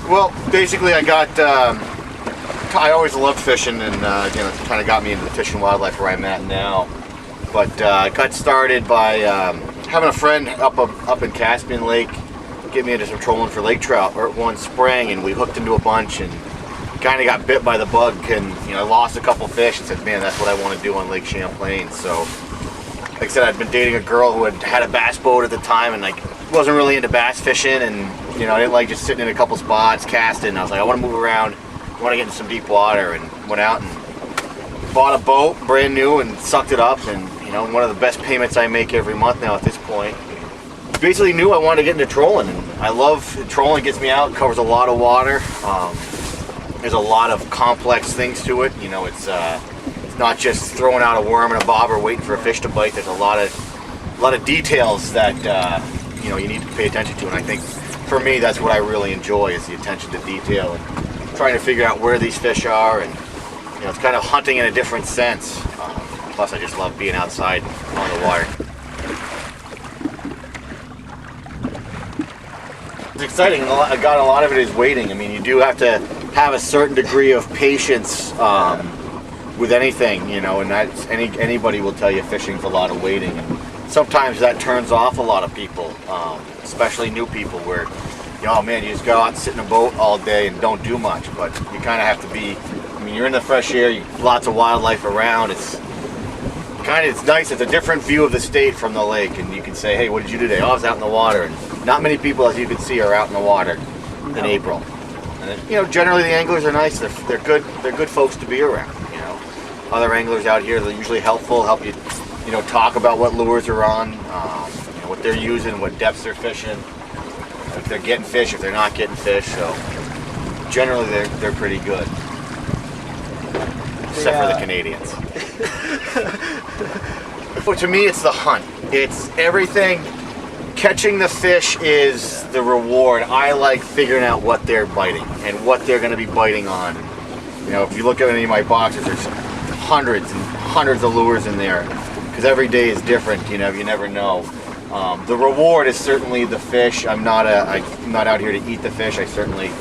Well, basically I always loved fishing, and again, it's kind of got me into the fish and wildlife where I'm at now. But I got started by having a friend up in Caspian Lake get me into some trolling for lake trout one spring, and we hooked into a bunch and kind of got bit by the bug, and I lost a couple fish and said, man, that's what I want to do on Lake Champlain. So like I said, I'd been dating a girl who had a bass boat at the time, and wasn't really into bass fishing, and I didn't like just sitting in a couple spots casting. I was like, I want to move around, I want to get into some deep water, and went out and bought a boat brand new and sucked it up, and one of the best payments I make every month now at this point. Basically knew I wanted to get into trolling, and I love trolling. Gets me out, covers a lot of water. There's a lot of complex things to it. It's not just throwing out a worm and a bobber waiting for a fish to bite. There's a lot of details that you need to pay attention to, and I think for me that's what I really enjoy, is the attention to detail and trying to figure out where these fish are, and it's kind of hunting in a different sense. Plus I just love being outside on the water. It's exciting. I got a lot of it is waiting. I mean, you do have to have a certain degree of patience with anything, and that's anybody will tell you fishing's a lot of waiting, and sometimes that turns off a lot of people, especially new people, where oh man, you just go out and sit in a boat all day and don't do much. But you kind of have to be, you're in the fresh air, lots of wildlife around. It's nice. It's a different view of the state from the lake, and you can say, hey, what did you do today? Oh, I was out in the water. And not many people, as you can see, are out in the water in April. And generally the anglers are nice. They're good folks to be around. Other anglers out here, they're usually helpful, help you, talk about what lures are on, what they're using, what depths they're fishing, if they're getting fish, if they're not getting fish. So generally they're pretty good, except for the Canadians. But to me, it's the hunt. It's everything. Catching the fish is the reward. I like figuring out what they're biting and what they're going to be biting on. If you look at any of my boxes, there's hundreds and hundreds of lures in there, because every day is different. You never know. The reward is certainly the fish. I'm not out here to eat the fish. I certainly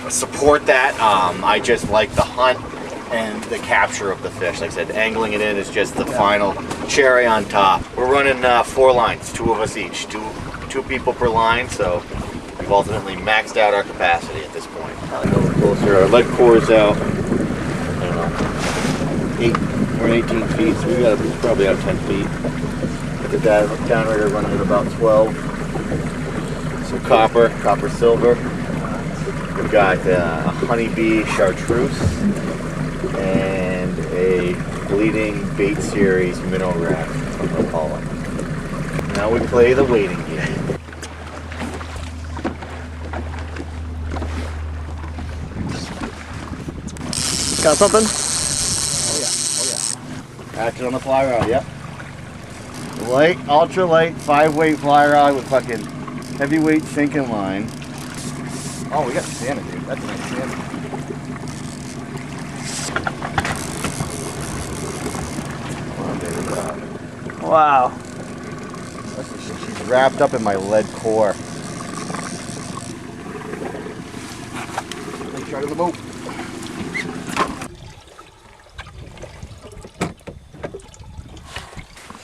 support that. I just like the hunt and the capture of the fish. Like I said, angling it in is just the final cherry on top. We're running 4 lines, 2 of us each, two people per line, so we've ultimately maxed out our capacity at this point. A little closer, our lead core is out, I don't know, 18 feet, so we're probably out 10 feet. At the downrigger running at about 12. Some copper silver. We've got a honeybee chartreuse and a bleeding bait series minnow rack, that's what they'll call it. Now we play the waiting game. Got something? Oh yeah. Action on the fly rod, yep. Light, ultra light, 5-weight fly rod with fucking heavyweight sinking line. Oh, we got salmon, dude. That's a nice salmon. Wow. She's wrapped up in my lead core. Let's try to the boat.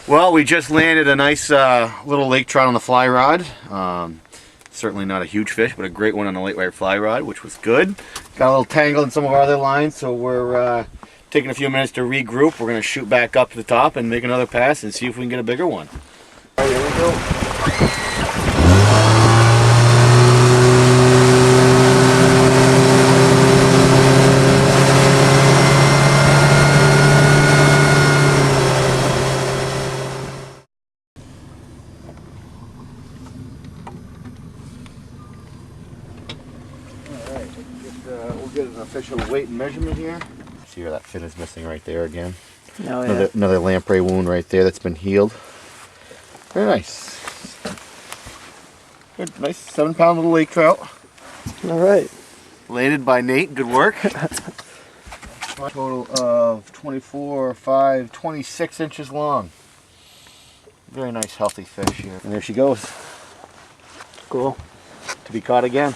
Well, we just landed a nice little lake trout on the fly rod. Certainly not a huge fish, but a great one on a late white fly rod, which was good. Got a little tangled in some of our other lines, so we're taking a few minutes to regroup. We're going to shoot back up to the top and make another pass and see if we can get a bigger one. All right, here we go. We'll get an official weight and measurement here. See where that fin is missing right there again. Oh, yeah. Another lamprey wound right there that's been healed. Very nice. Good, nice 7-pound little lake trout. All right. Landed by Nate, good work. Total of 26 inches long. Very nice healthy fish here. And there she goes. Cool. To be caught again.